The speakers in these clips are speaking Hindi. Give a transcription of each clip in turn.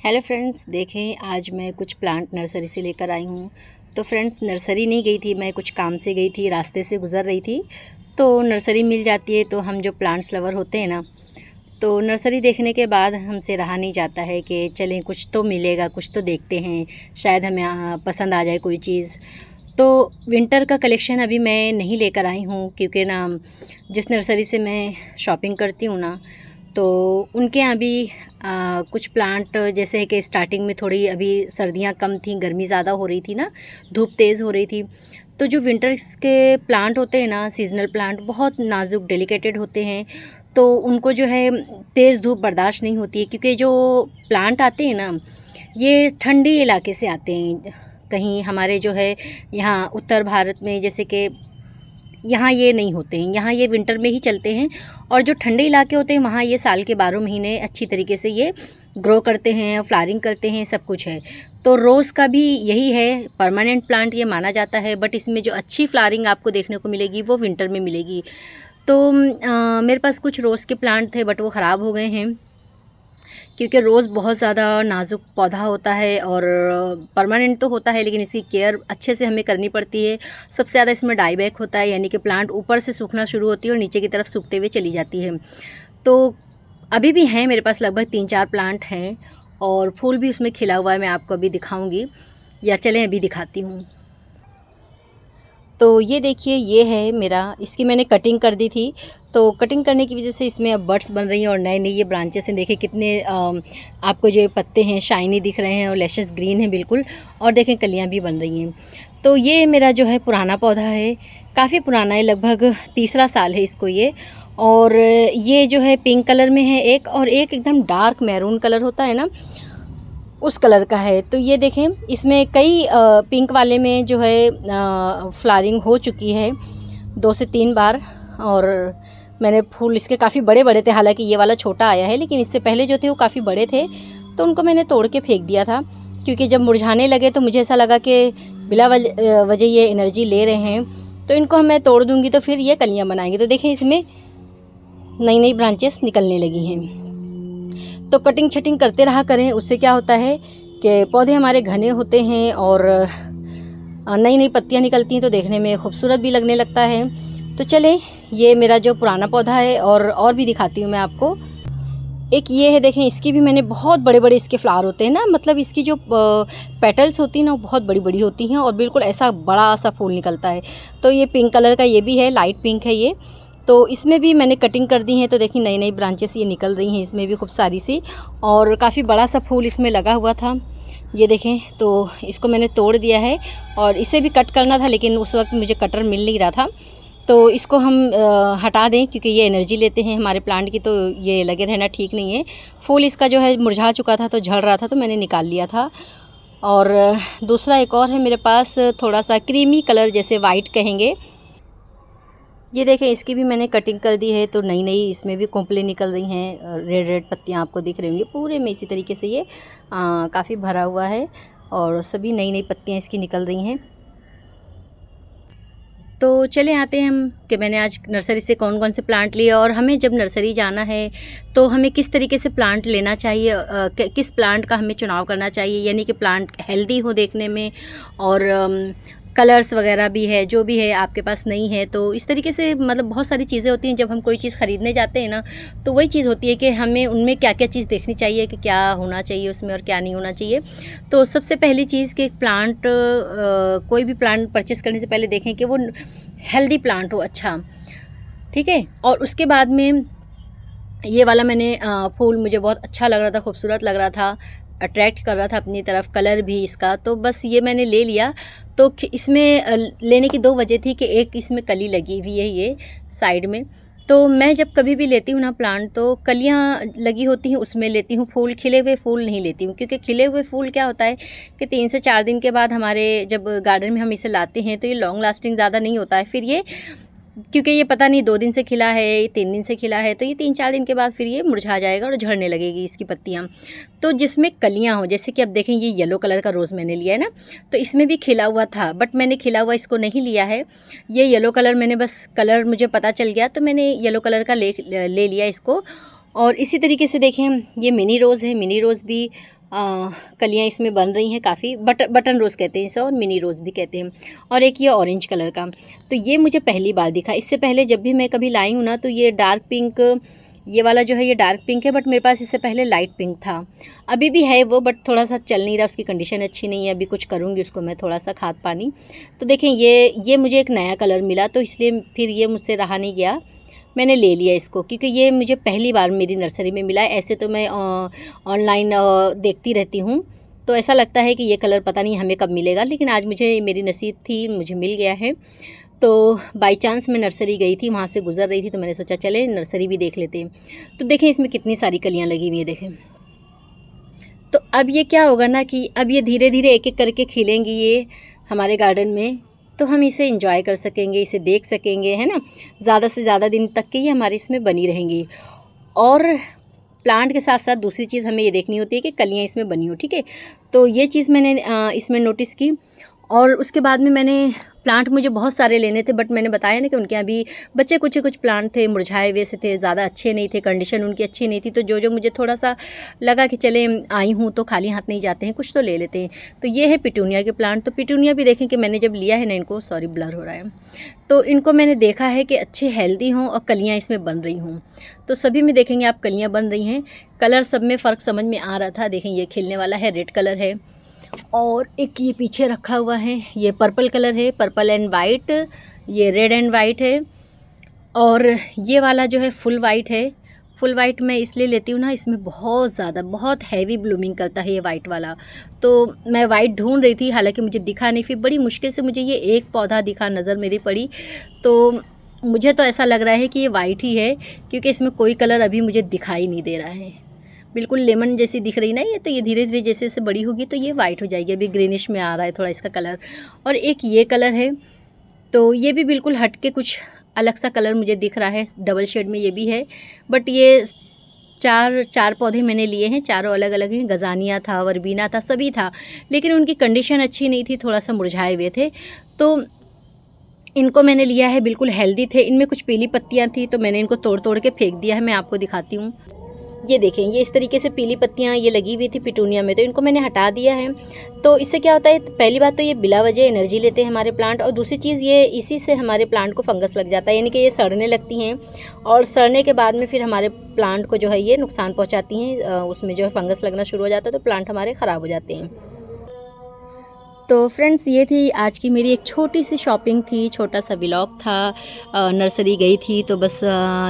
हेलो फ्रेंड्स, देखें आज मैं कुछ प्लांट नर्सरी से लेकर आई हूँ। तो फ्रेंड्स, नर्सरी नहीं गई थी, मैं कुछ काम से गई थी, रास्ते से गुज़र रही थी तो नर्सरी मिल जाती है। तो हम जो प्लांट्स लवर होते हैं ना, तो नर्सरी देखने के बाद हमसे रहा नहीं जाता है कि चलें कुछ तो मिलेगा, कुछ तो देखते हैं, शायद हमें पसंद आ जाए कोई चीज़। तो विंटर का कलेक्शन अभी मैं नहीं लेकर आई हूँ, क्योंकि ना जिस नर्सरी से मैं शॉपिंग करती हूँ ना, तो उनके यहाँ भी कुछ प्लांट जैसे है कि स्टार्टिंग में थोड़ी अभी सर्दियाँ कम थी, गर्मी ज़्यादा हो रही थी ना, धूप तेज़ हो रही थी। तो जो विंटर्स के प्लांट होते हैं ना, सीजनल प्लांट बहुत नाजुक डेलिकेटेड होते हैं। तो उनको जो है तेज़ धूप बर्दाश्त नहीं होती है, क्योंकि जो प्लांट आते हैं ना, ये ठंडी इलाके से आते हैं। कहीं हमारे जो है यहाँ उत्तर भारत में, जैसे कि यहाँ ये नहीं होते हैं, यहाँ ये विंटर में ही चलते हैं। और जो ठंडे इलाके होते हैं वहाँ ये साल के 12 महीने अच्छी तरीके से ये ग्रो करते हैं, फ्लावरिंग करते हैं, सब कुछ है। तो रोज़ का भी यही है, परमानेंट प्लांट ये माना जाता है, बट इसमें जो अच्छी फ्लावरिंग आपको देखने को मिलेगी वो विंटर में मिलेगी। तो मेरे पास कुछ रोज़ के प्लांट थे, बट वो ख़राब हो गए हैं, क्योंकि रोज़ बहुत ज़्यादा नाजुक पौधा होता है और परमानेंट तो होता है, लेकिन इसकी केयर अच्छे से हमें करनी पड़ती है। सबसे ज़्यादा इसमें डाईबैक होता है, यानी कि प्लांट ऊपर से सूखना शुरू होती है और नीचे की तरफ सूखते हुए चली जाती है। तो अभी भी हैं मेरे पास, लगभग 3-4 प्लांट हैं और फूल भी उसमें खिला हुआ है। मैं आपको अभी दिखाऊंगी, या चलें अभी दिखाती हूँ। तो ये देखिए, ये है मेरा, इसकी मैंने कटिंग कर दी थी। तो कटिंग करने की वजह से इसमें अब बड्स बन रही हैं और नए नए ये ब्रांचेस हैं। देखिए कितने आपको जो ये पत्ते हैं शाइनी दिख रहे हैं और लैशेस ग्रीन हैं बिल्कुल, और देखें कलियां भी बन रही हैं। तो ये मेरा जो है पुराना पौधा है, काफ़ी पुराना है, लगभग तीसरा साल है इसको ये। और ये जो है पिंक कलर में है एक, और एक एकदम डार्क मैरून कलर होता है ना, उस कलर का है। तो ये देखें, इसमें कई पिंक वाले में जो है फ्लावरिंग हो चुकी है 2 से 3 बार। और मैंने फूल इसके काफ़ी बड़े बड़े थे, हालांकि ये वाला छोटा आया है, लेकिन इससे पहले जो थे वो काफ़ी बड़े थे। तो उनको मैंने तोड़ के फेंक दिया था, क्योंकि जब मुरझाने लगे तो मुझे ऐसा लगा कि बिला वजह ये एनर्जी ले रहे हैं, तो इनको मैं तोड़ दूँगी तो फिर ये कलियाँ बनाएंगे। तो देखें इसमें नई नई ब्रांचेस निकलने लगी हैं। तो कटिंग छटिंग करते रहा करें, उससे क्या होता है कि पौधे हमारे घने होते हैं और नई नई पत्तियां निकलती हैं, तो देखने में खूबसूरत भी लगने लगता है। तो चलें, ये मेरा जो पुराना पौधा है और भी दिखाती हूँ मैं आपको। एक ये है, देखें इसकी भी मैंने बहुत बड़े बड़े इसके फ्लावर होते हैं ना, मतलब इसकी जो पेटल्स होती हैं ना वो बहुत बड़ी बड़ी होती हैं और बिल्कुल ऐसा बड़ा सा फूल निकलता है। तो ये पिंक कलर का ये भी है, लाइट पिंक है ये। तो इसमें भी मैंने कटिंग कर दी है। तो देखिए नई नई ब्रांचेस ये निकल रही हैं इसमें भी खूब सारी सी, और काफ़ी बड़ा सा फूल इसमें लगा हुआ था, ये देखें। तो इसको मैंने तोड़ दिया है और इसे भी कट करना था, लेकिन उस वक्त मुझे कटर मिल नहीं रहा था। तो इसको हम हटा दें, क्योंकि ये एनर्जी लेते हैं हमारे प्लांट की, तो ये लगे रहना ठीक नहीं है। फूल इसका जो है मुरझा चुका था, तो झड़ रहा था, तो मैंने निकाल लिया था। और दूसरा एक और है मेरे पास, थोड़ा सा क्रीमी कलर, जैसे वाइट कहेंगे। ये देखें इसकी भी मैंने कटिंग कर दी है। तो नई नई इसमें भी कोंपलें निकल रही हैं, रेड रेड पत्तियां आपको दिख रही होंगी पूरे में। इसी तरीके से ये काफ़ी भरा हुआ है और सभी नई नई पत्तियां इसकी निकल रही हैं। तो चले आते हैं हम कि मैंने आज नर्सरी से कौन कौन से प्लांट लिए, और हमें जब नर्सरी जाना है तो हमें किस तरीके से प्लांट लेना चाहिए, किस प्लांट का हमें चुनाव करना चाहिए, यानी कि प्लांट हेल्दी हो देखने में, और कलर्स वगैरह भी है, जो भी है आपके पास नहीं है। तो इस तरीके से मतलब बहुत सारी चीज़ें होती हैं जब हम कोई चीज़ ख़रीदने जाते हैं ना, तो वही चीज़ होती है कि हमें उनमें क्या क्या चीज़ देखनी चाहिए, कि क्या होना चाहिए उसमें और क्या नहीं होना चाहिए। तो सबसे पहली चीज़ कि प्लांट, कोई भी प्लांट परचेस करने से पहले देखें कि वो हेल्दी प्लांट हो, अच्छा, ठीक है। और उसके बाद में ये वाला मैंने फूल मुझे बहुत अच्छा लग रहा था, खूबसूरत लग रहा था, अट्रैक्ट कर रहा था अपनी तरफ, कलर भी इसका, तो बस ये मैंने ले लिया। तो इसमें लेने की 2 वजह थी कि एक इसमें कली लगी हुई है ये साइड में। तो मैं जब कभी भी लेती हूँ ना प्लांट, तो कलियाँ लगी होती हैं उसमें लेती हूँ, फूल खिले हुए फूल नहीं लेती हूँ, क्योंकि खिले हुए फूल क्या होता है कि 3 से 4 दिन के बाद हमारे जब गार्डन में हम इसे लाते हैं तो ये लॉन्ग लास्टिंग ज़्यादा नहीं होता है। फिर ये, क्योंकि ये पता नहीं 2 दिन से खिला है, 3 दिन से खिला है, तो ये 3-4 दिन के बाद फिर ये मुरझा जाएगा और झड़ने लगेगी इसकी पत्तियाँ। तो जिसमें कलियाँ हो, जैसे कि अब देखें ये येलो कलर का रोज़ मैंने लिया है ना, तो इसमें भी खिला हुआ था, बट मैंने खिला हुआ इसको नहीं लिया है। ये येलो कलर मैंने, बस कलर मुझे पता चल गया तो मैंने येलो कलर का ले लिया इसको। और इसी तरीके से देखें, ये मिनी रोज़ है। मिनी रोज़ भी कलियाँ इसमें बन रही हैं काफ़ी। बटन रोज़ कहते हैं इसे और मिनी रोज़ भी कहते हैं। और एक ये ऑरेंज कलर का, तो ये मुझे पहली बार दिखा। इससे पहले जब भी मैं कभी लाई हूँ ना, तो ये डार्क पिंक, ये वाला जो है ये डार्क पिंक है, बट मेरे पास इससे पहले लाइट पिंक था। अभी भी है वो, बट थोड़ा सा चल नहीं रहा, उसकी कंडीशन अच्छी नहीं है। अभी कुछ करूँगी उसको मैं, थोड़ा सा खाद पानी। तो देखें, ये मुझे एक नया कलर मिला, तो इसलिए फिर ये मुझसे रहा नहीं गया, मैंने ले लिया इसको, क्योंकि ये मुझे पहली बार मेरी नर्सरी में मिला है। ऐसे तो मैं ऑनलाइन देखती रहती हूँ, तो ऐसा लगता है कि ये कलर पता नहीं हमें कब मिलेगा, लेकिन आज मुझे, मेरी नसीब थी, मुझे मिल गया है। तो बाय चांस मैं नर्सरी गई थी, वहाँ से गुजर रही थी, तो मैंने सोचा चले नर्सरी भी देख लेते हैं। तो देखें, इसमें कितनी सारी कलियाँ लगी हुई है, देखें। तो अब ये क्या होगा ना कि अब ये धीरे धीरे एक एक करके खिलेंगी ये हमारे गार्डन में, तो हम इसे एंजॉय कर सकेंगे, इसे देख सकेंगे, है ना। ज़्यादा से ज़्यादा दिन तक के ये हमारे इसमें बनी रहेंगी। और प्लांट के साथ साथ दूसरी चीज़ हमें ये देखनी होती है कि कलियाँ इसमें बनी हो, ठीक है। तो ये चीज़ मैंने इसमें नोटिस की। और उसके बाद में मैंने प्लांट, मुझे बहुत सारे लेने थे, बट मैंने बताया ना कि उनके यहाँ भी बच्चे कुछ प्लांट थे, मुरझाए हुए से थे, ज़्यादा अच्छे नहीं थे, कंडीशन उनकी अच्छी नहीं थी। तो जो मुझे थोड़ा सा लगा कि चले आई हूँ तो खाली हाथ नहीं जाते हैं, कुछ तो ले लेते हैं। तो ये है पिटूनिया के प्लांट। तो पिटूनिया भी देखें कि मैंने जब लिया है ना इनको, सॉरी ब्लर हो रहा है, तो इनको मैंने देखा है कि अच्छे हेल्दी हों और कलियाँ इसमें बन रही हों। तो सभी में देखेंगे आप कलियाँ बन रही हैं। कलर सब में फ़र्क समझ में आ रहा था। देखें, ये खिलने वाला है, रेड कलर है, और एक ये पीछे रखा हुआ है, ये पर्पल कलर है, पर्पल एंड वाइट, ये रेड एंड वाइट है। और ये वाला जो है फुल वाइट है। फुल वाइट मैं इसलिए लेती हूँ ना, इसमें बहुत ज़्यादा, बहुत हैवी ब्लूमिंग करता है ये वाइट वाला। तो मैं वाइट ढूंढ रही थी, हालांकि मुझे दिखा नहीं, फिर बड़ी मुश्किल से मुझे ये एक पौधा दिखा, नज़र मेरी पड़ी। तो मुझे तो ऐसा लग रहा है कि ये वाइट ही है, क्योंकि इसमें कोई कलर अभी मुझे दिखाई नहीं दे रहा है। बिल्कुल लेमन जैसी दिख रही ना ये, तो ये धीरे धीरे जैसे जैसे बड़ी होगी तो ये वाइट हो जाएगी। अभी ग्रीनिश में आ रहा है थोड़ा इसका कलर। और एक ये कलर है, तो ये भी बिल्कुल हट के कुछ अलग सा कलर मुझे दिख रहा है, डबल शेड में ये भी है। बट ये चार पौधे मैंने लिए हैं, चारों अलग अलग हैं। गजानिया था, वर्बीना था, सभी था, लेकिन उनकी कंडीशन अच्छी नहीं थी, थोड़ा सा मुरझाए हुए थे। तो इनको मैंने लिया है, बिल्कुल हेल्दी थे। इनमें कुछ पीली पत्तियां थी, तो मैंने इनको तोड़ तोड़ के फेंक दिया है। मैं आपको दिखाती हूँ, ये देखें, ये इस तरीके से पीली पत्तियाँ ये लगी हुई थी पिटूनिया में, तो इनको मैंने हटा दिया है। तो इससे क्या होता है, पहली बात तो ये बिला वजह एनर्जी लेते हैं हमारे प्लांट, और दूसरी चीज़ ये इसी से हमारे प्लांट को फंगस लग जाता है, यानी कि ये सड़ने लगती हैं, और सड़ने के बाद में फिर हमारे प्लांट को जो है ये नुकसान पहुँचाती हैं। उसमें जो है फंगस लगना शुरू हो जाता है, तो प्लांट हमारे ख़राब हो जाते हैं। तो फ्रेंड्स, ये थी आज की मेरी एक छोटी सी शॉपिंग थी, छोटा सा व्लॉग था। नर्सरी गई थी, तो बस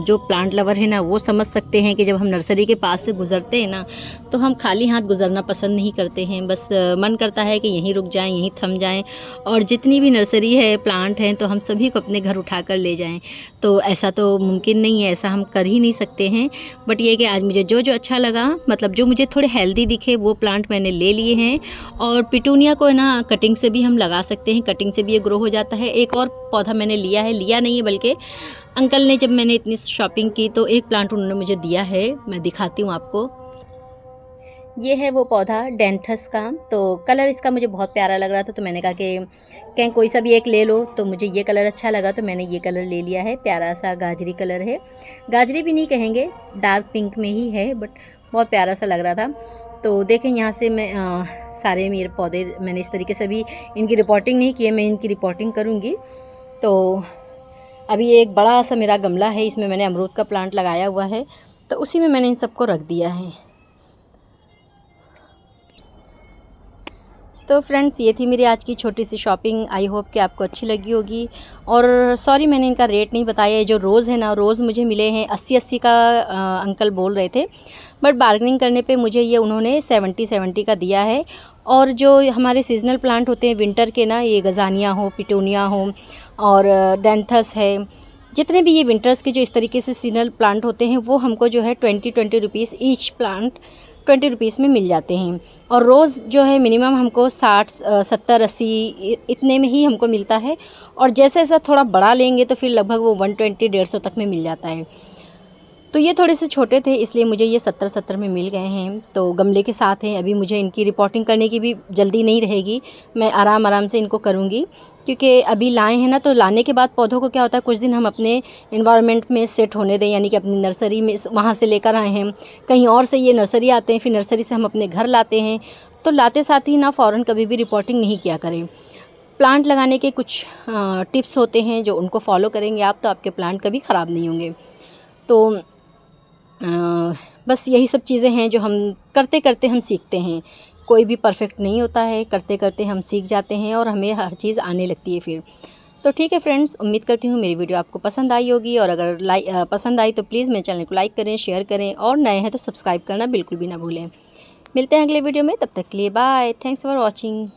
जो प्लांट लवर है ना वो समझ सकते हैं कि जब हम नर्सरी के पास से गुज़रते हैं ना, तो हम खाली हाथ गुज़रना पसंद नहीं करते हैं। बस मन करता है कि यहीं रुक जाएं, यहीं थम जाएं, और जितनी भी नर्सरी है, प्लांट हैं, तो हम सभी को अपने घर उठा कर ले जाएँ। तो ऐसा तो मुमकिन नहीं है, ऐसा हम कर ही नहीं सकते हैं। बट ये कि आज मुझे जो अच्छा लगा, मतलब जो मुझे थोड़े हेल्दी दिखे, वो प्लांट मैंने ले लिए हैं। और पिटूनिया को ना कटिंग से भी हम लगा सकते हैं, कटिंग से भी ये ग्रो हो जाता है। एक और पौधा मैंने लिया नहीं है, बल्कि अंकल ने, जब मैंने इतनी शॉपिंग की तो एक प्लांट उन्होंने मुझे दिया है, मैं दिखाती हूँ आपको। ये है वो पौधा डेंथस का। तो कलर इसका मुझे बहुत प्यारा लग रहा था, तो मैंने कहा कि कहीं कोई सा भी एक ले लो। तो मुझे ये कलर अच्छा लगा, तो मैंने ये कलर ले लिया है। प्यारा सा गाजरी कलर है, गाजरी भी नहीं कहेंगे, डार्क पिंक में ही है, बट बहुत प्यारा सा लग रहा था। तो देखें, यहाँ से मैं सारे मेरे पौधे मैंने इस तरीके से, भी इनकी रिपोर्टिंग नहीं की है, मैं इनकी रिपोर्टिंग करूँगी। तो अभी एक बड़ा सा मेरा गमला है, इसमें मैंने अमरूद का प्लांट लगाया हुआ है, तो उसी में मैंने इन सबको रख दिया है। तो फ्रेंड्स, ये थी मेरी आज की छोटी सी शॉपिंग। आई होप कि आपको अच्छी लगी होगी। और सॉरी, मैंने इनका रेट नहीं बताया। ये जो रोज़ है ना, रोज़ मुझे मिले हैं 80 का, अंकल बोल रहे थे, बट बार्गेनिंग करने पे मुझे ये उन्होंने 70 का दिया है। और जो हमारे सीजनल प्लांट होते हैं विंटर के ना, ये गजानिया हो, पिटूनिया हो, और डेंथस है, जितने भी ये विंटर्स के जो इस तरीके से सीजनल प्लांट होते हैं, वो हमको जो है 20 रुपीज़ ईच प्लांट 20 रुपीज़ में मिल जाते हैं। और रोज़ जो है मिनिमम हमको 60 70 80 इतने में ही हमको मिलता है। और जैसे जैसा थोड़ा बड़ा लेंगे तो फिर लगभग वो 120 150 तक में मिल जाता है। तो ये थोड़े से छोटे थे, इसलिए मुझे ये 70-70 में मिल गए हैं। तो गमले के साथ हैं, अभी मुझे इनकी रिपोर्टिंग करने की भी जल्दी नहीं रहेगी, मैं आराम आराम से इनको करूँगी, क्योंकि अभी लाए हैं ना, तो लाने के बाद पौधों को क्या होता है, कुछ दिन हम अपने इन्वायरमेंट में सेट होने दें, यानी कि अपनी नर्सरी में वहाँ से लेकर आए हैं, कहीं और से ये नर्सरी आते हैं, फिर नर्सरी से हम अपने घर लाते हैं, तो लाते साथ ही ना फ़ौरन कभी भी रिपोर्टिंग नहीं किया करें। प्लांट लगाने के कुछ टिप्स होते हैं, जो उनको फॉलो करेंगे आप, तो आपके प्लांट कभी ख़राब नहीं होंगे। तो बस यही सब चीज़ें हैं जो हम करते करते हम सीखते हैं। कोई भी परफेक्ट नहीं होता है, करते करते हम सीख जाते हैं और हमें हर चीज़ आने लगती है फिर। तो ठीक है फ्रेंड्स, उम्मीद करती हूँ मेरी वीडियो आपको पसंद आई होगी, और अगर पसंद आई तो प्लीज़ मेरे चैनल को लाइक करें, शेयर करें, और नए हैं तो सब्सक्राइब करना बिल्कुल भी ना भूलें। मिलते हैं अगले वीडियो में, तब तक के लिए बाय, थैंक्स फॉर वॉचिंग।